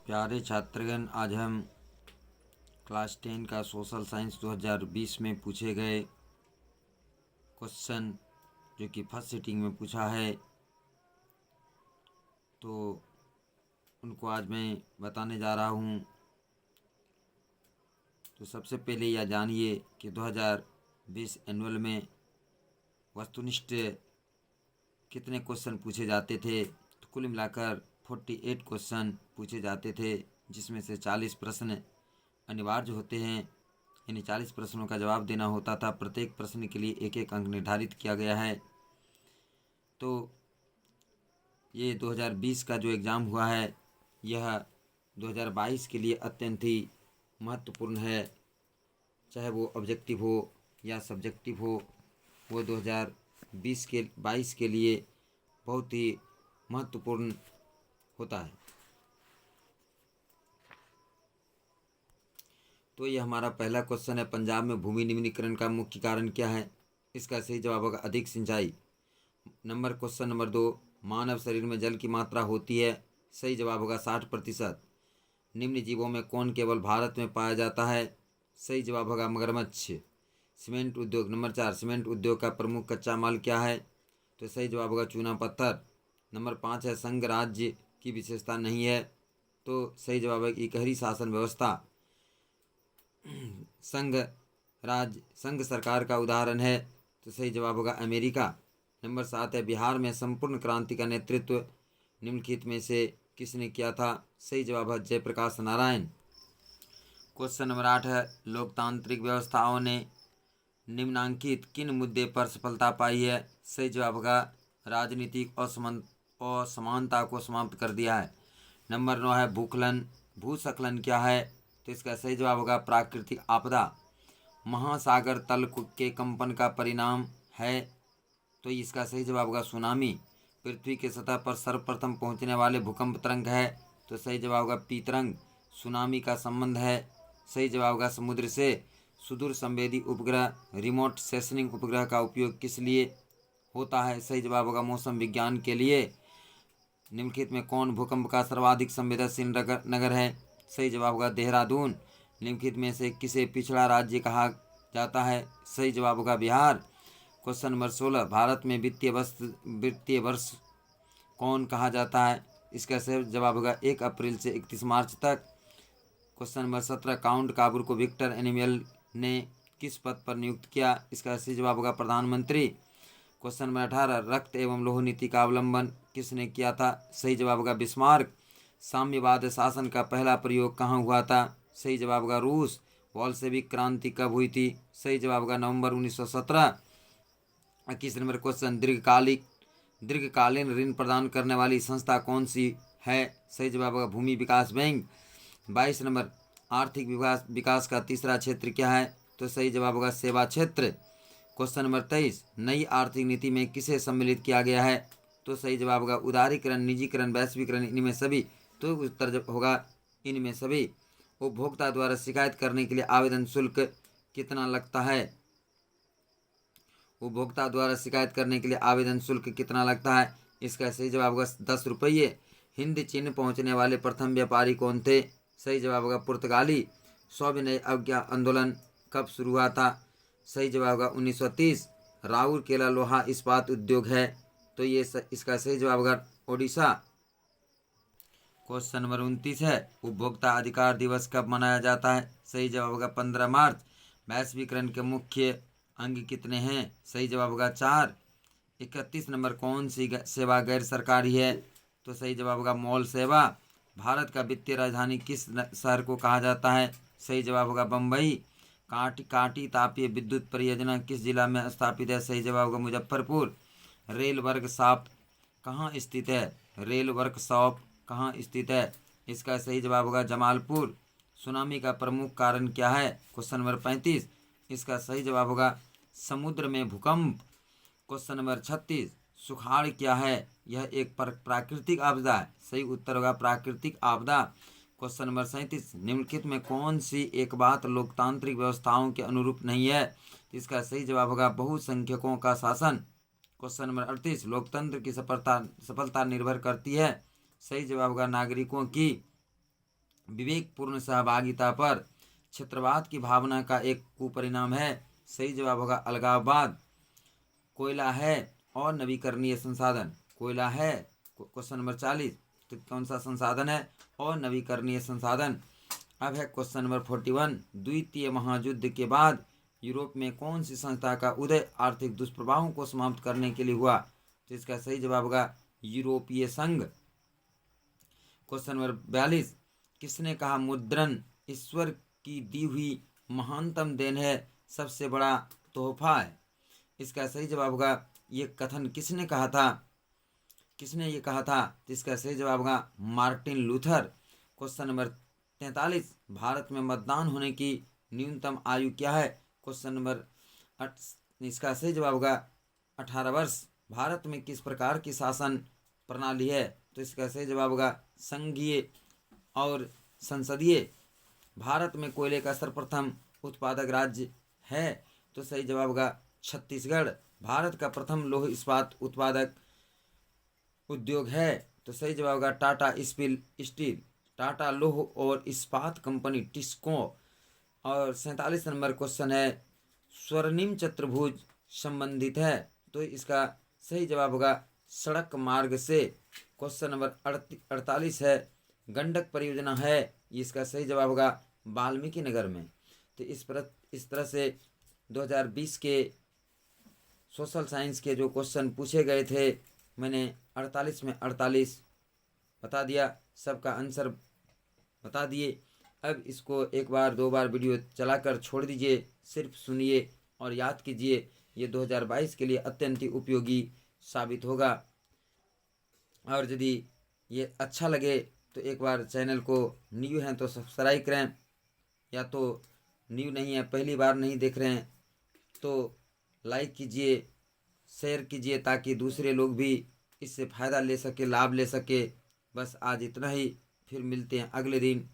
प्यारे छात्रगण, आज हम क्लास 10 का सोशल साइंस 2020 में पूछे गए क्वेश्चन जो कि फर्स्ट सिटिंग में पूछा है, तो उनको आज मैं बताने जा रहा हूँ। तो सबसे पहले यह जानिए कि 2020 एनुअल में वस्तुनिष्ठ कितने क्वेश्चन पूछे जाते थे। तो कुल मिलाकर 48 क्वेश्चन पूछे जाते थे, जिसमें से 40 प्रश्न अनिवार्य होते हैं, यानी 40 प्रश्नों का जवाब देना होता था। प्रत्येक प्रश्न के लिए एक एक अंक निर्धारित किया गया है। तो ये 2020 का जो एग्ज़ाम हुआ है, यह 2022 के लिए अत्यंत ही महत्वपूर्ण है। चाहे वो ऑब्जेक्टिव हो या सब्जेक्टिव हो, वो 2022 के लिए बहुत ही महत्वपूर्ण होता है। तो ये हमारा पहला क्वेश्चन है, पंजाब में भूमि निम्नीकरण का मुख्य कारण क्या है? इसका सही जवाब होगा अधिक सिंचाई। क्वेश्चन नंबर 2, मानव शरीर में जल की मात्रा होती है? सही जवाब होगा 60%। निम्न जीवों में कौन केवल भारत में पाया जाता है? सही जवाब होगा मगरमच्छ। सीमेंट उद्योग नंबर 4, सीमेंट उद्योग का प्रमुख कच्चा माल क्या है? तो सही जवाब होगा चूना पत्थर। नंबर 5 है, संघ राज्य की विशेषता नहीं है? तो सही जवाब है इकहरी शासन व्यवस्था। संघ सरकार का उदाहरण है? तो सही जवाब होगा अमेरिका। नंबर 7 है, बिहार में संपूर्ण क्रांति का नेतृत्व निम्नलिखित में से किसने किया था? सही जवाब है जयप्रकाश नारायण। क्वेश्चन नंबर 8 है, लोकतांत्रिक व्यवस्थाओं ने निम्नांकित किन मुद्दे पर सफलता पाई है? सही जवाब होगा राजनीतिक असमानता को समाप्त कर दिया है। नंबर 9 है, भूस्खलन क्या है? तो इसका सही जवाब होगा प्राकृतिक आपदा। महासागर तल के कंपन का परिणाम है? तो इसका सही जवाब होगा सुनामी। पृथ्वी के सतह पर सर्वप्रथम पहुंचने वाले भूकंप तरंग है? तो सही जवाब होगा पी तरंग। सुनामी का संबंध है? सही जवाब होगा समुद्र से। सुदूर संवेदी उपग्रह रिमोट सेंसिंग उपग्रह का उपयोग किस लिए होता है? सही जवाब होगा मौसम विज्ञान के लिए। निम्नलिखित में कौन भूकंप का सर्वाधिक संवेदनशील नगर है? सही जवाब होगा देहरादून। निम्नलिखित में से किसे पिछड़ा राज्य कहा जाता है? सही जवाब होगा बिहार। क्वेश्चन नंबर 16, भारत में वित्तीय वर्ष कौन कहा जाता है? इसका सही जवाब होगा 1 अप्रैल से 31 मार्च तक। क्वेश्चन नंबर 17, काउंट काबूर को विक्टर एनिमल ने किस पद पर नियुक्त किया? इसका सही जवाब होगा प्रधानमंत्री। क्वेश्चन नंबर 18, रक्त एवं लौह नीति का अवलंबन किसने किया था? सही जवाब होगा बिस्मार्क। साम्यवाद शासन का पहला प्रयोग कहाँ हुआ था? सही जवाब होगा रूस। बोल्शेविक क्रांति कब हुई थी? सही जवाब होगा नवंबर 1917। 21 नंबर क्वेश्चन, दीर्घकालीन ऋण प्रदान करने वाली संस्था कौन सी है? सही जवाब होगा भूमि विकास बैंक। 22 नंबर, आर्थिक विकास का तीसरा क्षेत्र क्या है? तो सही जवाब होगा सेवा क्षेत्र। क्वेश्चन नंबर 23, नई आर्थिक नीति में किसे सम्मिलित किया गया है? तो सही जवाब होगा उदारीकरण, निजीकरण, वैश्वीकरण, इनमें सभी। तो उत्तर होगा इनमें सभी। उपभोक्ता द्वारा शिकायत करने के लिए आवेदन शुल्क कितना लगता है? उपभोक्ता द्वारा शिकायत करने के लिए आवेदन शुल्क कितना लगता है? इसका सही जवाब होगा 10 रुपये। हिंद चीन पहुंचने वाले प्रथम व्यापारी कौन थे? सही जवाब होगा पुर्तगाली। सविनय अवज्ञा आंदोलन कब शुरू हुआ था? सही जवाब होगा 1930। राउरकेला लोहा इस्पात उद्योग है? तो ये इसका सही जवाब होगा ओडिशा। क्वेश्चन नंबर 29 है, उपभोक्ता अधिकार दिवस कब मनाया जाता है? सही जवाब होगा 15 मार्च। वैश्वीकरण के मुख्य अंग कितने हैं? सही जवाब होगा 4। 31 नंबर, कौन सी सेवा गैर सरकारी है? तो सही जवाब होगा मॉल सेवा। भारत का वित्तीय राजधानी किस शहर को कहा जाता है? सही जवाब होगा बम्बई। कांटी तापीय विद्युत परियोजना किस जिला में स्थापित है? सही जवाब होगा मुजफ्फरपुर। रेल वर्कशॉप कहाँ स्थित है? रेल वर्कशॉप कहाँ स्थित है? इसका सही जवाब होगा जमालपुर। सुनामी का प्रमुख कारण क्या है? क्वेश्चन नंबर 35, इसका सही जवाब होगा समुद्र में भूकंप। क्वेश्चन नंबर 36, सुखाड़ क्या है? यह एक प्राकृतिक आपदा है? सही उत्तर होगा प्राकृतिक आपदा। क्वेश्चन नंबर 37, निम्नलिखित में कौन सी एक बात लोकतांत्रिक व्यवस्थाओं के अनुरूप नहीं है? इसका सही जवाब होगा बहुसंख्यकों का शासन। क्वेश्चन नंबर 38, लोकतंत्र की सफलता निर्भर करती है? सही जवाब होगा नागरिकों की विवेकपूर्ण सहभागिता पर क्षेत्रवाद की भावना का एक कुपरिणाम है। सही जवाब होगा अलगाववाद। कोयला है और नवीकरणीय संसाधन। कोयला है क्वेश्चन नंबर 40, तो कौन सा संसाधन है? और नवीकरणीय संसाधन। अब है क्वेश्चन नंबर 41, द्वितीय महायुद्ध के बाद यूरोप में कौन सी संस्था का उदय आर्थिक दुष्प्रभावों को समाप्त करने के लिए हुआ? तो इसका सही जवाब होगा यूरोपीय संघ। क्वेश्चन नंबर 42, किसने कहा मुद्रण ईश्वर की दी हुई महानतम देन है, सबसे बड़ा तोहफा है? इसका सही जवाब होगा, ये कथन किसने कहा था? किसने ये कहा था? तो इसका सही जवाब होगा Martin Luther. Question number 43, Bharat में मतदान होने की न्यूनतम आयु क्या है? क्वेश्चन नंबर इसका सही जवाब होगा 18 वर्ष। भारत में किस प्रकार की शासन प्रणाली है? तो इसका सही जवाब होगा संघीय और संसदीय। भारत में कोयले का सर्वप्रथम उत्पादक राज्य है? तो सही जवाब होगा छत्तीसगढ़। भारत का प्रथम लौह इस्पात उत्पादक उद्योग है? तो सही जवाब होगा टाटा स्टील। टाटा लौह और इस्पात कंपनी टिस्को। और 47 नंबर क्वेश्चन है, स्वर्णिम चतुर्भुज संबंधित है? तो इसका सही जवाब होगा सड़क मार्ग से। क्वेश्चन नंबर 48 है, गंडक परियोजना है? इसका सही जवाब होगा वाल्मीकि नगर में। तो इस तरह से 2020 के सोशल साइंस के जो क्वेश्चन पूछे गए थे, मैंने 48 में 48 बता दिया, सबका आंसर बता दिए। अब इसको एक बार 2 बार वीडियो चलाकर छोड़ दीजिए, सिर्फ सुनिए और याद कीजिए। ये 2022 के लिए अत्यंत ही उपयोगी साबित होगा। और यदि ये अच्छा लगे तो एक बार चैनल को न्यू हैं तो सब्सक्राइब करें, या तो न्यू नहीं है पहली बार नहीं देख रहे हैं तो लाइक कीजिए, शेयर कीजिए, ताकि दूसरे लोग भी इससे फ़ायदा ले सके, लाभ ले सके। बस आज इतना ही, फिर मिलते हैं अगले दिन।